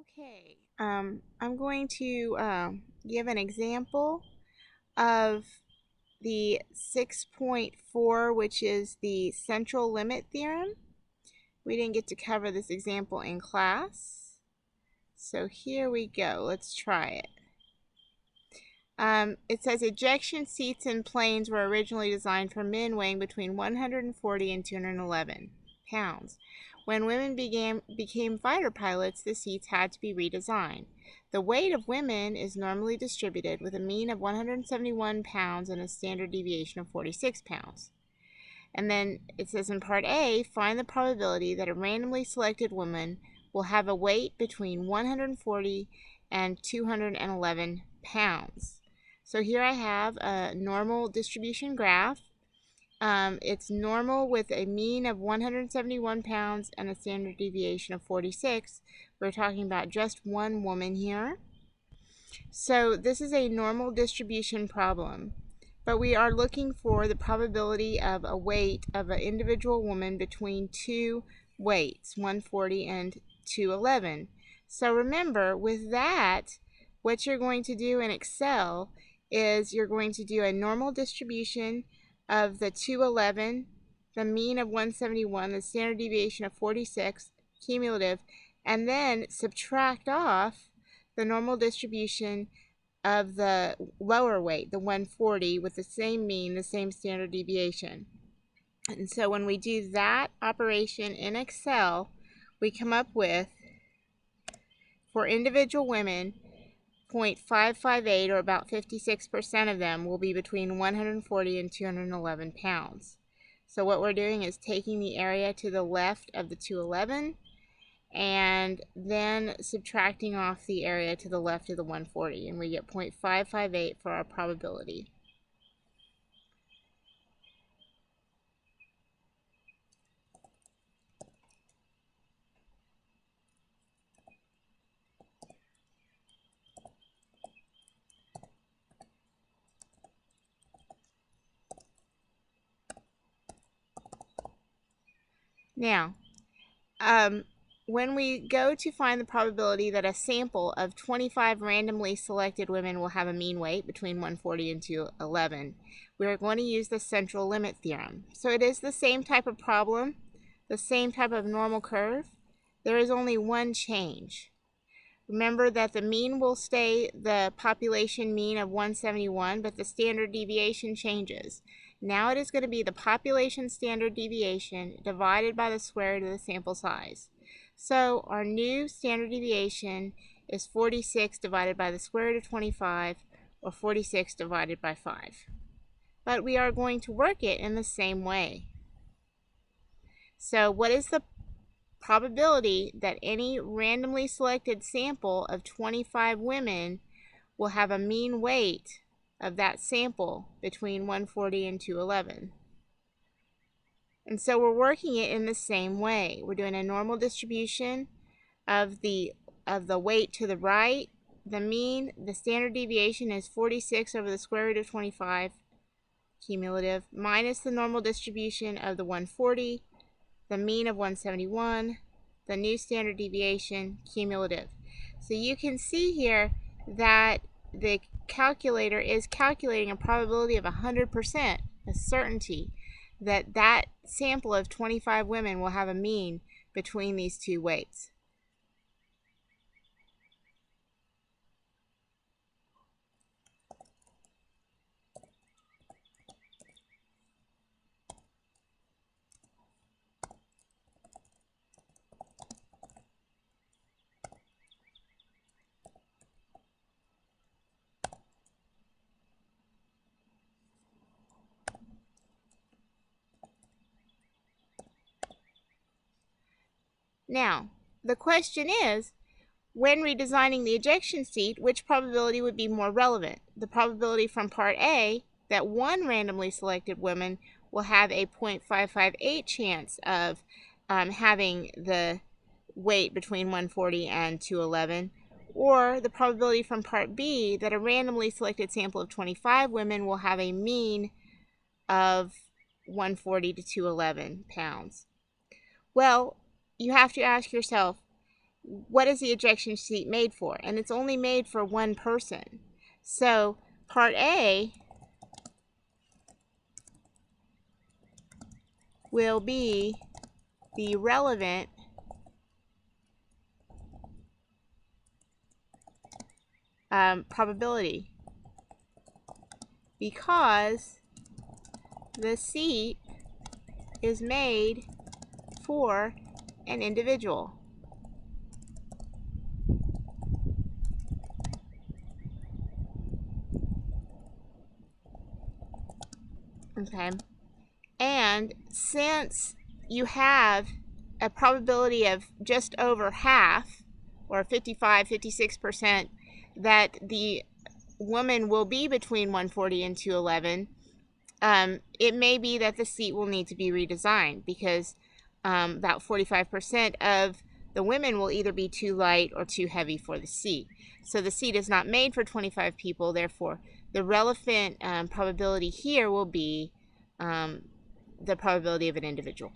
Okay, I'm going to give an example of the 6.4, which is the central limit theorem. We didn't get to cover this example in class, so here we go. Let's try it. It says ejection seats in planes were originally designed for men weighing between 140 and 211 pounds. When women became fighter pilots, the seats had to be redesigned. The weight of women is normally distributed with a mean of 171 pounds and a standard deviation of 46 pounds. And then it says in part A, find the probability that a randomly selected woman will have a weight between 140 and 211 pounds. So here I have a normal distribution graph. It's normal with a mean of 171 pounds and a standard deviation of 46. We're talking about just one woman here. So this is a normal distribution problem, but we are looking for the probability of a weight of an individual woman between two weights, 140 and 211. So remember, with that, what you're going to do in Excel is you're going to do a normal distribution of the 211, the mean of 171, the standard deviation of 46, cumulative, and then subtract off the normal distribution of the lower weight, the 140, with the same mean, the same standard deviation. And so when we do that operation in Excel, we come up with, for individual women, 0.558, or about 56% of them, will be between 140 and 211 pounds. So what we're doing is taking the area to the left of the 211 and then subtracting off the area to the left of the 140, and we get 0.558 for our probability. Now, when we go to find the probability that a sample of 25 randomly selected women will have a mean weight between 140 and 211, we are going to use the central limit theorem. So it is the same type of problem, the same type of normal curve. There is only one change. Remember that the mean will stay the population mean of 171, but the standard deviation changes. Now it is going to be the population standard deviation divided by the square root of the sample size. So our new standard deviation is 46 divided by the square root of 25, or 46 divided by 5. But we are going to work it in the same way. So what is the probability that any randomly selected sample of 25 women will have a mean weight of that sample between 140 and 211? And so we're working it in the same way. We're doing a normal distribution of the weight to the right. The mean, the standard deviation is 46 over the square root of 25, cumulative, minus the normal distribution of the 140, the mean of 171, the new standard deviation, cumulative. So you can see here that the calculator is calculating a probability of 100%, a certainty, that that sample of 25 women will have a mean between these two weights. Now, the question is, when redesigning the ejection seat, which probability would be more relevant? The probability from part A that one randomly selected woman will have a 0.558 chance of having the weight between 140 and 211, or the probability from part B that a randomly selected sample of 25 women will have a mean of 140 to 211 pounds. Well, you have to ask yourself, what is the ejection seat made for? And it's only made for one person. So part A will be the relevant probability, because the seat is made for an individual. Okay. And since you have a probability of just over half, or 56% that the woman will be between 140 and 211, it may be that the seat will need to be redesigned, because about 45% of the women will either be too light or too heavy for the seat. So the seat is not made for 25 people, therefore the relevant probability here will be the probability of an individual.